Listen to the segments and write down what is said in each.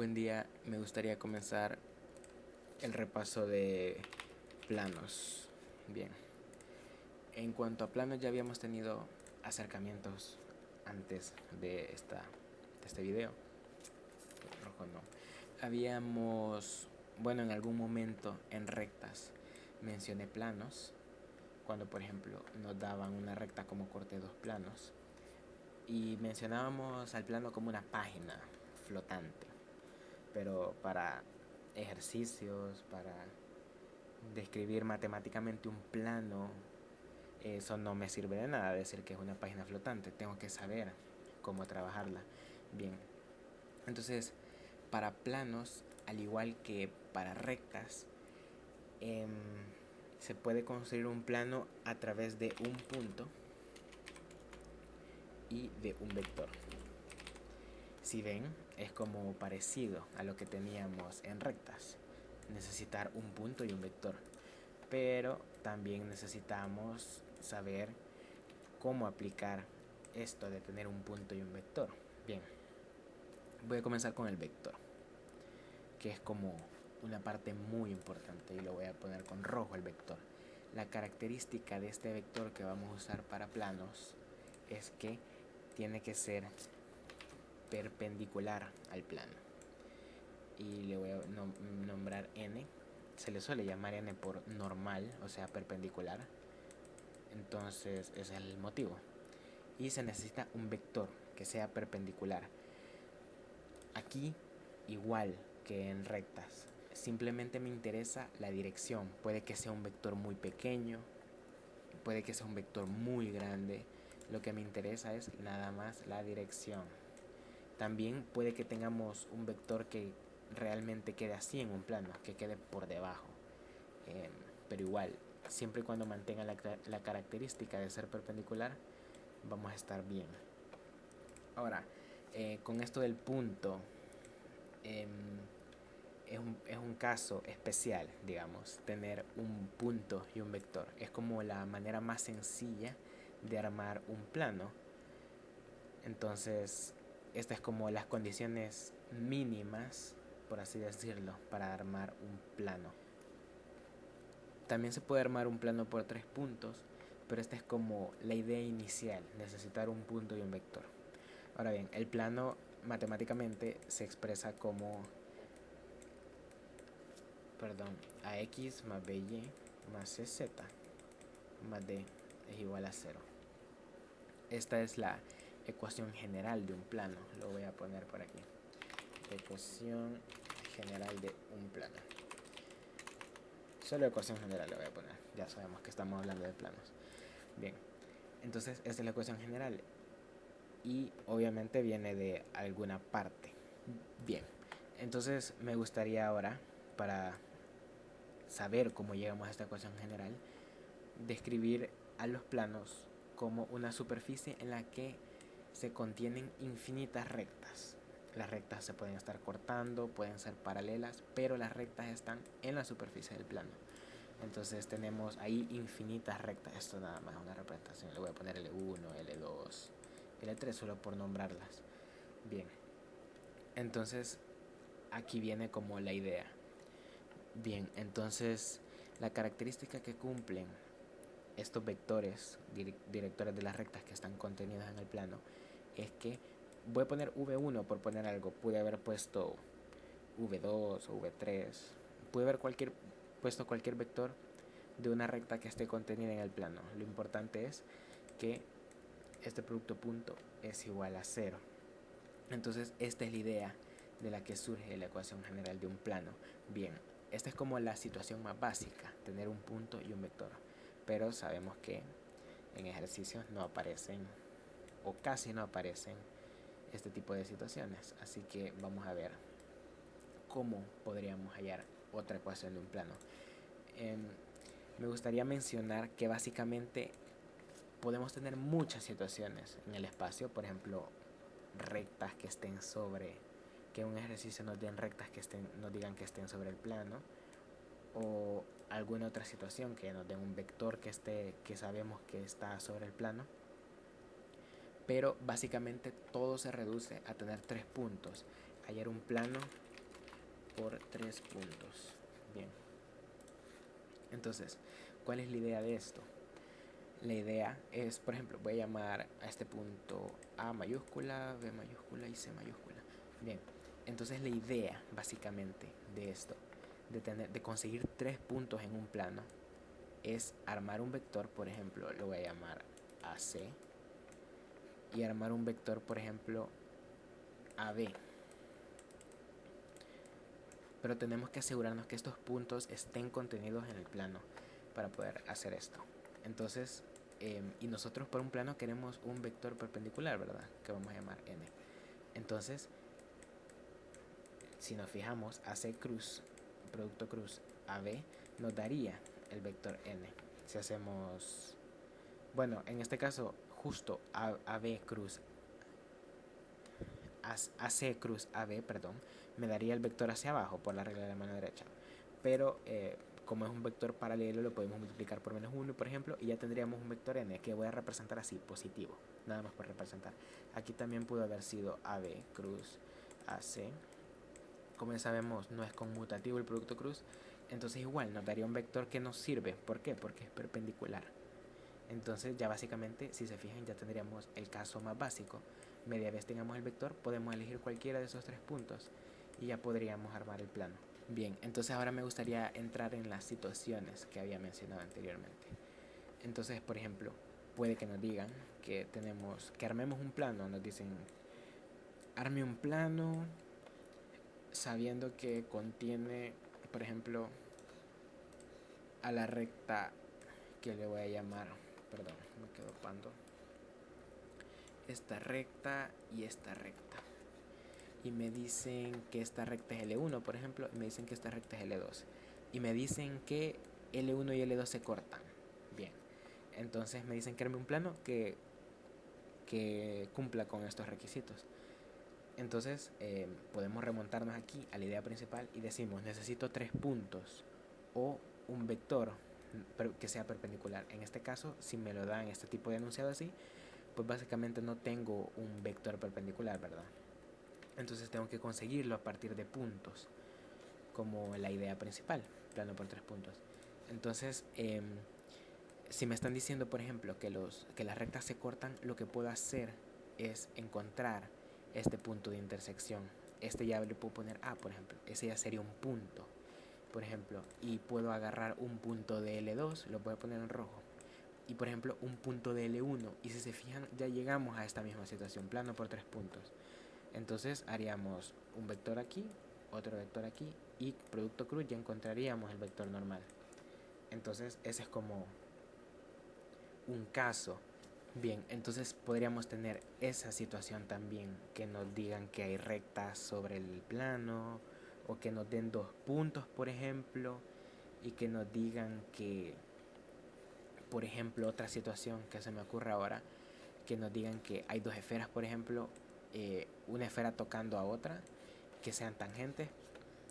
Buen día, me gustaría comenzar el repaso de planos. Bien, en cuanto a planos ya habíamos tenido acercamientos antes de este video. Rojo no. Habíamos, bueno, en algún momento en rectas mencioné planos, cuando por ejemplo nos daban una recta como corte de dos planos y mencionábamos al plano como una página flotante, pero para ejercicios, para describir matemáticamente un plano, eso no me sirve de nada decir que es una página flotante. Tengo que saber cómo trabajarla. Bien, entonces para planos, al igual que para rectas, se puede construir un plano a través de un punto y de un vector. Si ven, es como parecido a lo que teníamos en rectas, necesitar un punto y un vector, pero también necesitamos saber cómo aplicar esto de tener un punto y un vector. Bien, voy a comenzar con el vector, que es como una parte muy importante, y lo voy a poner con rojo el vector. La característica de este vector que vamos a usar para planos es que tiene que ser perpendicular al plano, y le voy a nombrar n. Se le suele llamar n por normal, o sea perpendicular. Entonces ese es el motivo, y se necesita un vector que sea perpendicular. Aquí, igual que en rectas, simplemente me interesa la dirección. Puede que sea un vector muy pequeño, puede que sea un vector muy grande. Lo que me interesa es nada más la dirección. También puede que tengamos un vector que realmente quede así en un plano, que quede por debajo, pero igual, siempre y cuando mantenga la característica de ser perpendicular, vamos a estar bien. Ahora, con esto del punto, es un caso especial, digamos, tener un punto y un vector. Es como la manera más sencilla de armar un plano. Entonces, estas es como las condiciones mínimas, por así decirlo, para armar un plano. También se puede armar un plano por tres puntos, pero esta es como la idea inicial, necesitar un punto y un vector. Ahora bien, el plano matemáticamente se expresa como ax más by más cz más d es igual a 0. Esta es la ecuación general de un plano. Lo voy a poner por aquí. Ecuación general de un plano. Solo ecuación general le voy a poner. Ya sabemos que estamos hablando de planos. Bien, entonces esta es la ecuación general, y obviamente viene de alguna parte. Bien, entonces me gustaría ahora, para saber cómo llegamos a esta ecuación general, describir a los planos como una superficie en la que se contienen infinitas rectas. Las rectas se pueden estar cortando, pueden ser paralelas, pero las rectas están en la superficie del plano. Entonces tenemos ahí infinitas rectas. Esto nada más es una representación. Le voy a poner L1, L2, L3 solo por nombrarlas. Bien, entonces aquí viene como la idea. Bien, entonces la característica que cumplen estos vectores directores de las rectas que están contenidos en el plano es que voy a poner V1 por poner algo. Pude haber puesto V2 o V3. Pude haber puesto cualquier vector de una recta que esté contenida en el plano. Lo importante es que este producto punto es igual a 0. Entonces esta es la idea de la que surge la ecuación general de un plano. Bien, esta es como la situación más básica, tener un punto y un vector. Pero sabemos que en ejercicios no aparecen, o casi no aparecen, este tipo de situaciones. Así que vamos a ver cómo podríamos hallar otra ecuación de un plano. Me gustaría mencionar que básicamente podemos tener muchas situaciones en el espacio. Por ejemplo, rectas que estén sobre, que un ejercicio nos den rectas que nos digan que estén sobre el plano, o alguna otra situación que nos den un vector que sabemos que está sobre el plano. Pero básicamente todo se reduce a tener tres puntos, hallar un plano por 3 puntos. Bien. Entonces, ¿cuál es la idea de esto? La idea es, por ejemplo, voy a llamar a este punto A mayúscula, B mayúscula y C mayúscula. Bien, entonces la idea básicamente de esto, de conseguir 3 puntos en un plano, es armar un vector, por ejemplo, lo voy a llamar AC, y armar un vector, por ejemplo, AB. Pero tenemos que asegurarnos que estos puntos estén contenidos en el plano para poder hacer esto. Entonces, y nosotros por un plano queremos un vector perpendicular, ¿verdad? Que vamos a llamar n. Entonces, si nos fijamos, AC cruz, producto cruz AB, nos daría el vector n. Si hacemos, bueno, en este caso, justo AB cruz, AC cruz AB, perdón, me daría el vector hacia abajo por la regla de la mano derecha. Pero como es un vector paralelo, lo podemos multiplicar por menos 1, por ejemplo, y ya tendríamos un vector n que voy a representar así, positivo, nada más por representar. Aquí también pudo haber sido AB cruz AC. Como ya sabemos, no es conmutativo el producto cruz, entonces igual nos daría un vector que nos sirve. ¿Por qué? Porque es perpendicular. Entonces ya básicamente, si se fijan, ya tendríamos el caso más básico. Media vez tengamos el vector, podemos elegir cualquiera de esos 3 puntos y ya podríamos armar el plano. Bien, entonces ahora me gustaría entrar en las situaciones que había mencionado anteriormente. Entonces, por ejemplo, puede que nos digan que armemos un plano. Nos dicen, arme un plano sabiendo que contiene, por ejemplo, a la recta que le voy a llamar, perdón, me quedo pando, esta recta y esta recta. Y me dicen que esta recta es L1, por ejemplo, y me dicen que esta recta es L2. Y me dicen que L1 y L2 se cortan. Bien, entonces me dicen que arme un plano que cumpla con estos requisitos. Entonces podemos remontarnos aquí a la idea principal y decimos, necesito 3 puntos o un vector que sea perpendicular. En este caso, si me lo dan este tipo de enunciado así, pues básicamente no tengo un vector perpendicular, ¿verdad? Entonces tengo que conseguirlo a partir de puntos, como la idea principal, plano por 3 puntos. Entonces, si me están diciendo, por ejemplo, que las rectas se cortan, lo que puedo hacer es encontrar este punto de intersección. Este ya le puedo poner A, por ejemplo. Ese ya sería un punto, por ejemplo. Y puedo agarrar un punto de L2, lo voy a poner en rojo. Y, por ejemplo, un punto de L1. Y si se fijan, ya llegamos a esta misma situación, plano por 3 puntos. Entonces haríamos un vector aquí, otro vector aquí, y producto cruz ya encontraríamos el vector normal. Entonces ese es como un caso. Bien, entonces podríamos tener esa situación también, que nos digan que hay rectas sobre el plano, o que nos den 2 puntos, por ejemplo, y que nos digan que, por ejemplo, otra situación que se me ocurre ahora, que nos digan que hay 2 esferas, por ejemplo, una esfera tocando a otra, que sean tangentes.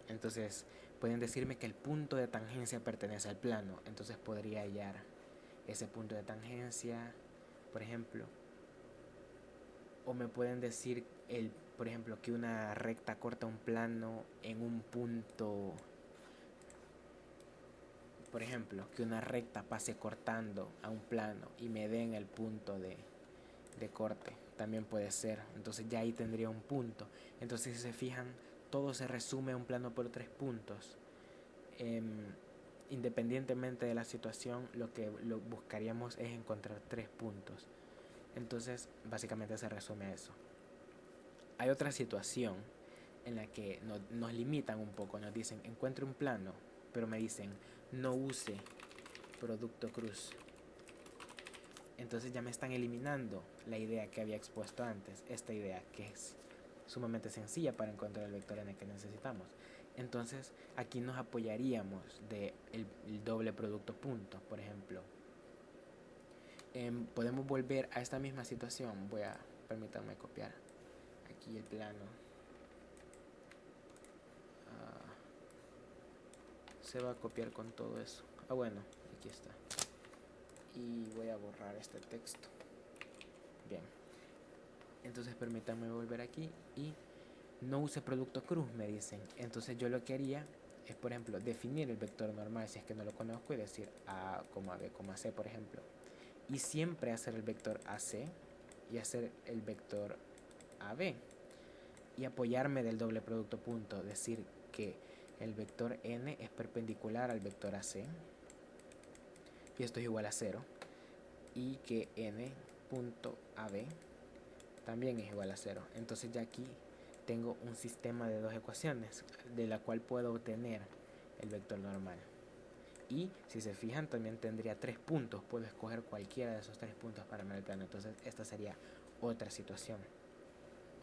Entonces pueden decirme que el punto de tangencia pertenece al plano, entonces podría hallar ese punto de tangencia, por ejemplo. O me pueden decir, por ejemplo, que una recta corta un plano en un punto, por ejemplo, que una recta pase cortando a un plano y me den el punto de corte, también puede ser. Entonces ya ahí tendría un punto. Entonces, si se fijan, todo se resume a un plano por 3 puntos. Independientemente de la situación, lo que buscaríamos es encontrar 3 puntos. Entonces básicamente se resume a eso. Hay otra situación en la que nos limitan un poco. Nos dicen, encuentre un plano, pero me dicen, no use producto cruz. Entonces ya me están eliminando la idea que había expuesto antes, esta idea que es sumamente sencilla para encontrar el vector n que necesitamos. Entonces aquí nos apoyaríamos del doble producto punto, por ejemplo. Podemos volver a esta misma situación. Permítanme copiar aquí el plano. Se va a copiar con todo eso. Bueno, aquí está. Y voy a borrar este texto. Bien, entonces permítanme volver aquí y no use producto cruz, me dicen. Entonces yo lo que haría es, por ejemplo, definir el vector normal si es que no lo conozco y decir A, B, C, por ejemplo. Y siempre hacer el vector AC y hacer el vector AB. Y apoyarme del doble producto punto, decir que el vector n es perpendicular al vector AC y esto es igual a 0, y que n punto AB también es igual a 0. Entonces ya aquí tengo un sistema de dos ecuaciones de la cual puedo obtener el vector normal. Y si se fijan, también tendría 3 puntos. Puedo escoger cualquiera de esos 3 puntos para armar el plano. Entonces esta sería otra situación.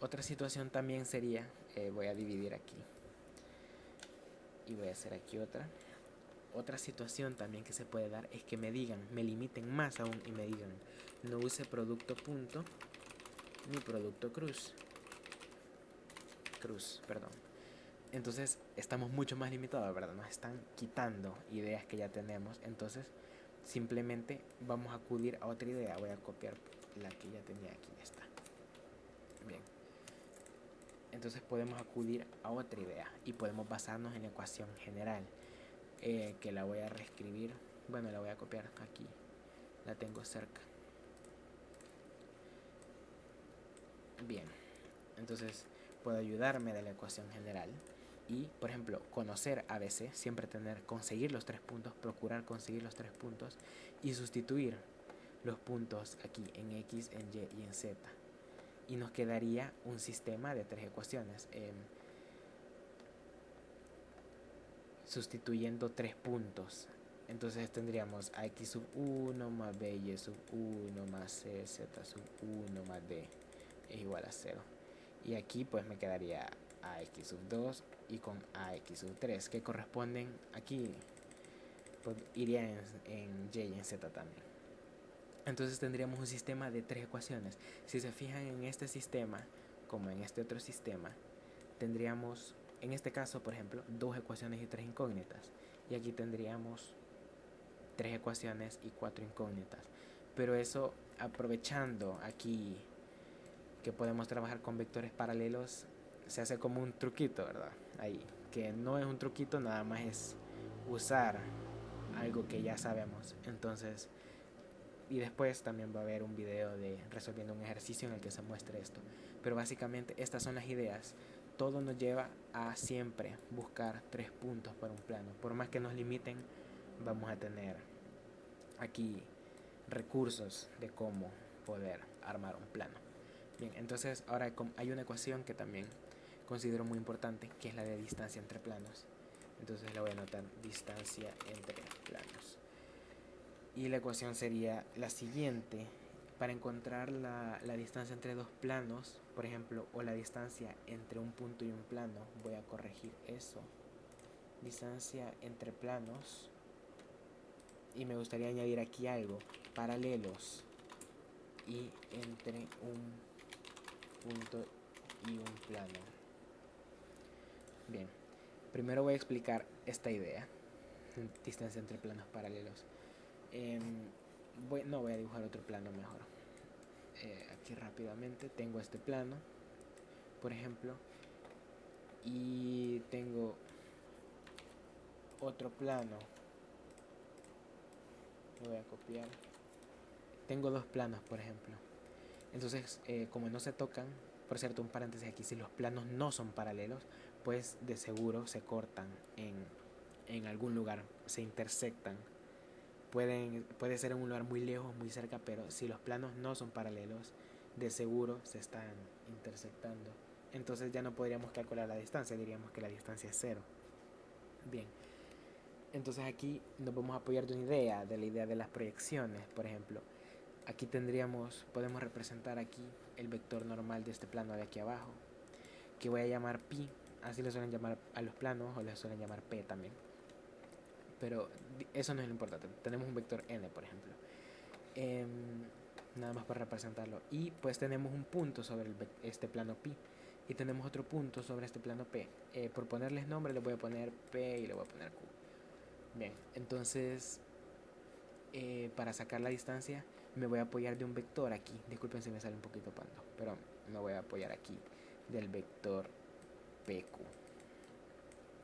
Otra situación también sería, voy a dividir aquí y voy a hacer aquí otra. Otra situación también que se puede dar es que me digan, me limiten más aún y me digan, no use producto punto ni producto cruz. Perdón. Entonces estamos mucho más limitados, ¿verdad? Nos están quitando ideas que ya tenemos. Entonces simplemente vamos a acudir a otra idea. Voy a copiar la que ya tenía aquí. Esta. Bien. Entonces podemos acudir a otra idea y podemos basarnos en la ecuación general, que la voy a reescribir. Bueno, la voy a copiar aquí. La tengo cerca. Bien. Entonces puedo ayudarme de la ecuación general y, por ejemplo, conocer ABC, siempre conseguir los 3 puntos, procurar conseguir los 3 puntos y sustituir los puntos aquí en X, en Y y en Z. Y nos quedaría un sistema de 3 ecuaciones. Sustituyendo 3 puntos. Entonces tendríamos AX sub 1 más BY sub 1 más CZ sub 1 más D es igual a 0. Y aquí pues me quedaría AX sub 2 y con AX sub 3 que corresponden aquí, pues iría en Y y en Z también. Entonces tendríamos un sistema de 3 ecuaciones. Si se fijan en este sistema, como en este otro sistema, tendríamos, en este caso por ejemplo, 2 ecuaciones y 3 incógnitas. Y aquí tendríamos 3 ecuaciones y 4 incógnitas. Pero eso, aprovechando aquí que podemos trabajar con vectores paralelos, se hace como un truquito, ¿verdad? Ahí, que no es un truquito, nada más es usar algo que ya sabemos. Entonces, y después también va a haber un video de resolviendo un ejercicio en el que se muestre esto. Pero básicamente estas son las ideas. Todo nos lleva a siempre buscar 3 puntos para un plano. Por más que nos limiten, vamos a tener aquí recursos de cómo poder armar un plano. Bien, entonces ahora hay una ecuación que también considero muy importante, que es la de distancia entre planos. Entonces la voy a anotar, distancia entre planos. Y la ecuación sería la siguiente. Para encontrar la distancia entre dos planos, por ejemplo, o la distancia entre un punto y un plano, voy a corregir eso. Distancia entre planos. Y me gustaría añadir aquí algo. Paralelos. Y entre un punto y un plano. Bien. Primero voy a explicar esta idea. Distancia entre planos paralelos. Voy a dibujar otro plano mejor. Aquí rápidamente tengo este plano, por ejemplo, y tengo otro plano. Lo voy a copiar. Tengo dos planos, por ejemplo. Entonces, como no se tocan, por cierto, un paréntesis aquí, si los planos no son paralelos, pues de seguro se cortan en algún lugar, se intersectan. Puede ser en un lugar muy lejos, muy cerca, pero si los planos no son paralelos, de seguro se están intersectando. Entonces ya no podríamos calcular la distancia, diríamos que la distancia es 0. Bien, entonces aquí nos vamos a apoyar de una idea, de la idea de las proyecciones. Por ejemplo, aquí podemos representar aquí el vector normal de este plano de aquí abajo, que voy a llamar pi, así le suelen llamar a los planos, o le suelen llamar p también. Pero eso no es lo importante. Tenemos un vector n, por ejemplo. Nada más para representarlo. Y pues tenemos un punto sobre este plano pi. Y tenemos otro punto sobre este plano p. Por ponerles nombre, le voy a poner p y le voy a poner q. Bien, entonces para sacar la distancia me voy a apoyar de un vector aquí. Disculpen si me sale un poquito pando, pero me voy a apoyar aquí del vector PQ.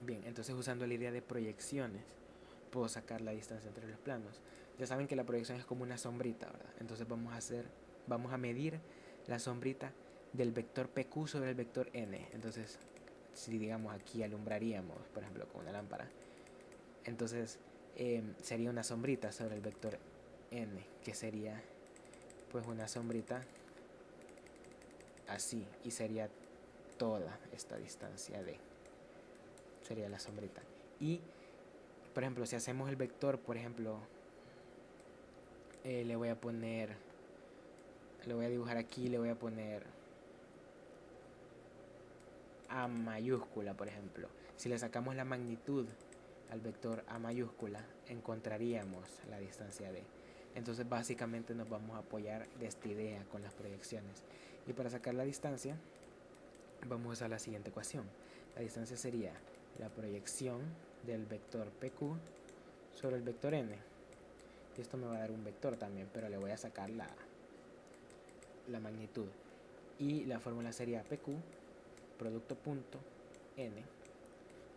Bien, entonces usando la idea de proyecciones, puedo sacar la distancia entre los planos. Ya saben que la proyección es como una sombrita, ¿verdad? Entonces vamos a medir la sombrita del vector PQ sobre el vector N. Entonces, si digamos aquí alumbraríamos, por ejemplo, con una lámpara, entonces sería una sombrita sobre el vector N, que sería pues una sombrita así, y sería toda esta distancia D, sería la sombrita. Y por ejemplo, si hacemos el vector, por ejemplo, le voy a dibujar aquí, le voy a poner A mayúscula, por ejemplo. Si le sacamos la magnitud al vector A mayúscula, encontraríamos la distancia D. Entonces básicamente nos vamos a apoyar de esta idea con las proyecciones. Y para sacar la distancia, vamos a usar la siguiente ecuación. La distancia sería la proyección del vector PQ sobre el vector N. Y esto me va a dar un vector también, pero le voy a sacar la magnitud. Y la fórmula sería PQ producto punto N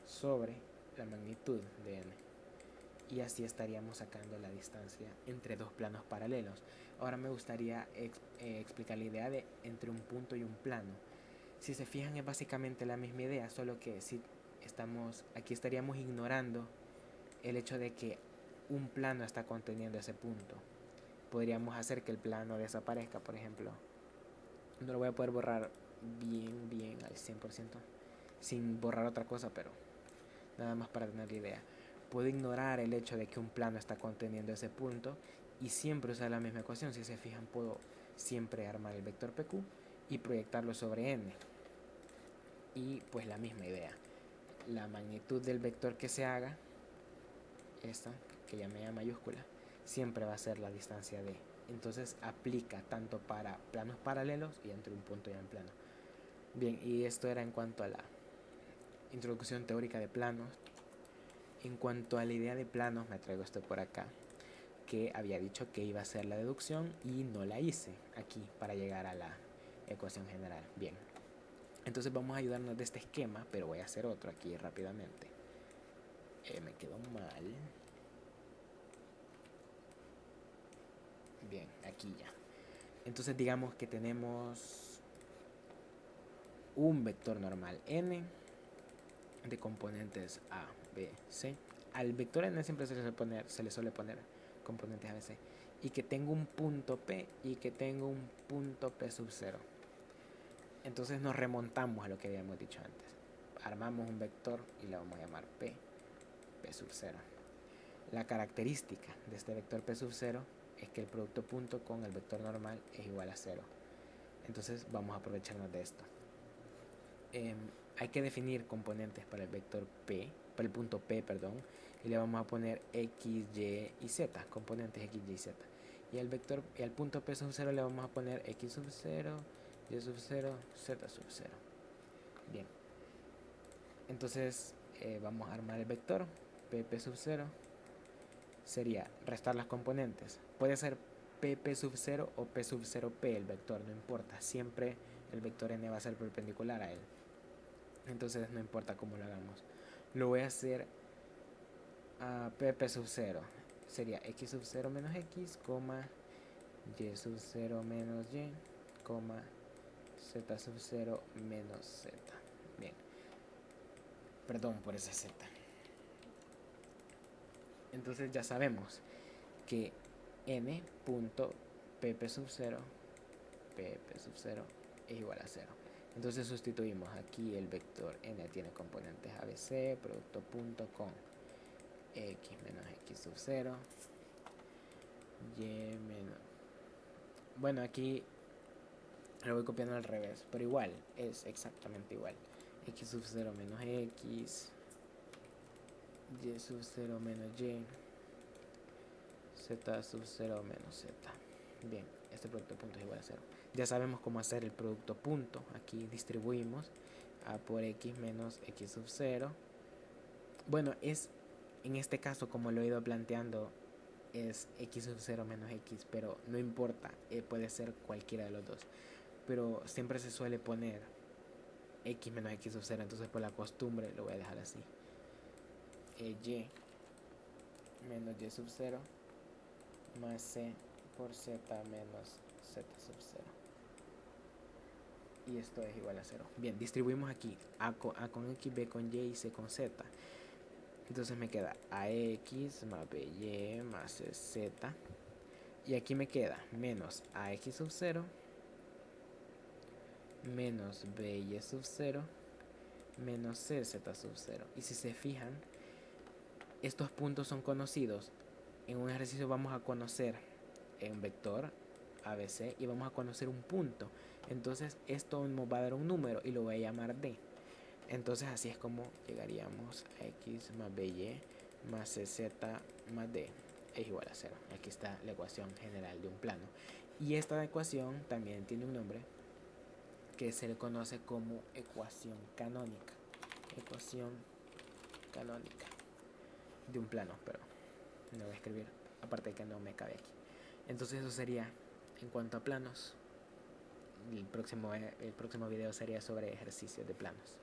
sobre la magnitud de N. Y así estaríamos sacando la distancia entre dos planos paralelos. Ahora me gustaría explicar la idea de entre un punto y un plano. Si se fijan, es básicamente la misma idea, solo que si aquí estaríamos ignorando el hecho de que un plano está conteniendo ese punto. Podríamos hacer que el plano desaparezca, por ejemplo. No lo voy a poder borrar bien al 100% sin borrar otra cosa, pero nada más para tener la idea. Puedo ignorar el hecho de que un plano está conteniendo ese punto y siempre usar la misma ecuación. Si se fijan, puedo siempre armar el vector PQ y proyectarlo sobre N. Y pues la misma idea. La magnitud del vector que se haga, esta que llamé A mayúscula, siempre va a ser la distancia D. Entonces aplica tanto para planos paralelos y entre un punto y un plano. Bien, y esto era en cuanto a la introducción teórica de planos. En cuanto a la idea de planos, me traigo esto por acá, que había dicho que iba a hacer la deducción y no la hice aquí para llegar a la ecuación general. Bien, entonces vamos a ayudarnos de este esquema, pero voy a hacer otro aquí rápidamente. Me quedó mal. Bien, aquí ya. Entonces digamos que tenemos un vector normal N de componentes A, B, C. Al vector N siempre se le suele poner componentes A, B, C. Y que tengo un punto P y que tengo un punto P sub 0. Entonces nos remontamos a lo que habíamos dicho antes. Armamos un vector y le vamos a llamar P sub 0. La característica de este vector P sub 0 es que el producto punto con el vector normal es igual a 0. Entonces vamos a aprovecharnos de esto. Hay que definir componentes para el vector P, para el punto P, perdón, y le vamos a poner X, Y y Z, componentes X, Y, Z. Y al punto P sub 0 le vamos a poner X sub 0, Y sub 0, Z sub 0. Bien. Entonces vamos a armar el vector P sub 0. Sería restar las componentes. Puede ser P sub 0 o P sub 0P el vector, no importa. Siempre el vector N va a ser perpendicular a él. Entonces no importa cómo lo hagamos. Lo voy a hacer a P sub 0. Sería X sub 0 menos X, Y sub 0 menos Y, Z sub 0 menos Z. Bien. Perdón por esa Z. Entonces ya sabemos que n.pp sub 0, pp sub 0 es igual a 0. Entonces sustituimos aquí el vector n tiene componentes ABC, producto punto con x menos x sub 0, y menos... Bueno, aquí lo voy copiando al revés, pero igual, es exactamente igual. X sub 0 menos x, y sub 0 menos y, z sub 0 menos z. Bien, este producto punto es igual a 0. Ya sabemos cómo hacer el producto punto. Aquí distribuimos a por x menos x sub 0. Bueno, en este caso, como lo he ido planteando, es x sub 0 menos x, pero no importa, puede ser cualquiera de los dos. Pero siempre se suele poner x menos x sub 0, entonces por la costumbre lo voy a dejar así. Y menos y sub 0 más c por z menos z sub 0. Y esto es igual a 0. Bien, distribuimos aquí a con x, b con y y c con z. Entonces me queda ax más by más z. Y aquí me queda menos ax sub 0 menos by sub 0 menos cz sub 0. Y si se fijan, estos puntos son conocidos. En un ejercicio vamos a conocer un vector ABC y vamos a conocer un punto. Entonces esto nos va a dar un número y lo voy a llamar D. Entonces así es como llegaríamos a x más by más cz más d es igual a 0. Aquí está la ecuación general de un plano. Y esta ecuación también tiene un nombre que se le conoce como ecuación canónica. Ecuación canónica de un plano, pero no voy a escribir, aparte de que no me cabe aquí. Entonces eso sería en cuanto a planos. El próximo video sería sobre ejercicios de planos.